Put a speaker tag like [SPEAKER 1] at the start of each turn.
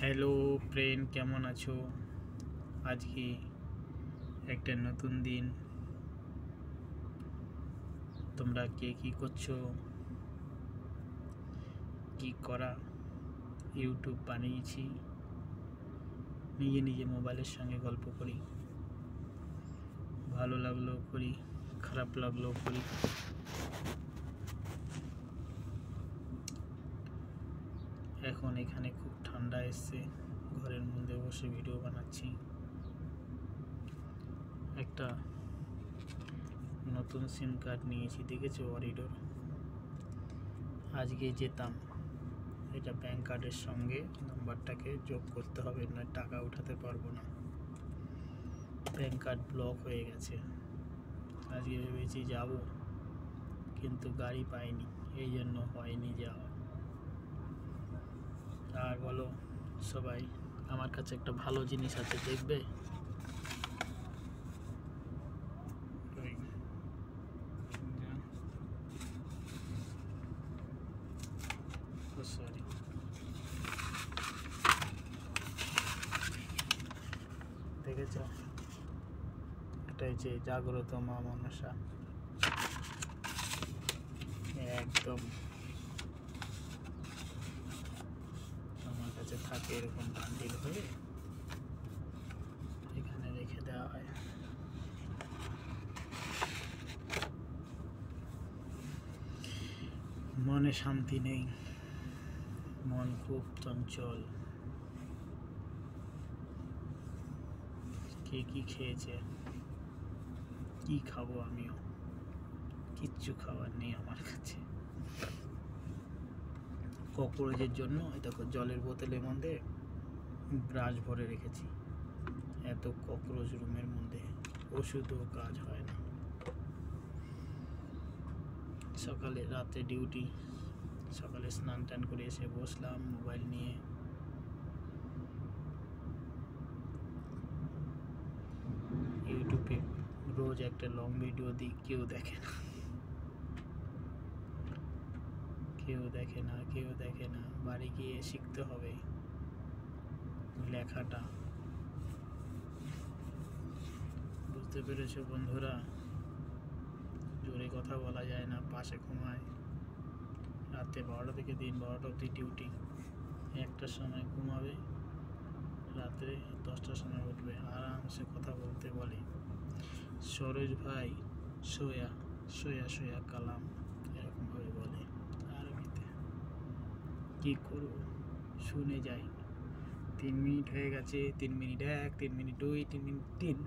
[SPEAKER 1] Hello friend, কেমন আছো? আজকে একটা নতুন দিন। তোমরা কে কি করছো? কি করা? ইউটিউব বানিয়েছি, নিজে নিজে মোবাইলের সঙ্গে গল্প করি, ভালো লাগলেও করি, খারাপ লাগলেও করি। এখন এখানে খুব ঠান্ডা এসছে, ঘরের মধ্যে বসে ভিডিও বানাচ্ছি। একটা নতুন সিম কার্ড নিয়েছি, দেখেছো? অরিডোর। আজকে যেতাম, এটা ব্যাংক কার্ডের সঙ্গে নাম্বারটাকে যোগ করতে হবে, না টাকা উঠাতে পারবো না। ব্যাংক কার্ড ব্লক হয়ে গেছে। আজকে ভেবেছি যাব, কিন্তু গাড়ি পাইনি, এই জন্য হয়নি যাওয়া। আর বলো সবাই, আমার কাছে একটা ভালো জিনিস আছে, দেখবে? সরি, দেখেছ? এটা হচ্ছে জাগ্রত মা মনসা, একদম আমার কাছে থাকে এরকম বান্ডিল হয়ে, এখানে রেখে দেওয়া হয়। মনে শান্তি নেই, মন খুব চঞ্চল। কে কি খেয়েছে, কি খাবো? আমিও কিচ্ছু খাবার নেই আমার কাছে। ককরোচের জন্য দেখো জলের বোতলের মধ্যে ব্রাশ ভরে রেখেছি। এত ককরোচ রুমের মধ্যে, ওষুধও কাজ হয় না। সকালে রাতে ডিউটি, সকালে স্নান টান করে এসে বসলাম মোবাইল নিয়ে। ইউটিউবে রোজ একটা লং ভিডিও দিই, কেউ দেখে না, কেউ দেখে না, কেউ দেখে না। বাড়ি গিয়ে শিখতে হবে লেখাটা। বুঝতে পেরেছো বন্ধুরা? জোরে কথা বলা যায় না, পাশে ঘুমায়। রাতে 12টা থেকে দিন 12টা অবধি ডিউটি। 1টার সময় ঘুমাবে, রাত্রে 10টার সময় উঠবে। আরামসে কথা বলতে বলে সরোজ ভাই, সোয়া সোয়া সোয়া কালাম, এরকমভাবে বলে আরবিতে। কী করবো, শুনে যাই। 3 মিনিট হয়ে গেছে, 3 মিনিট 1, 3 মিনিট 2, 3 মিনিট 3।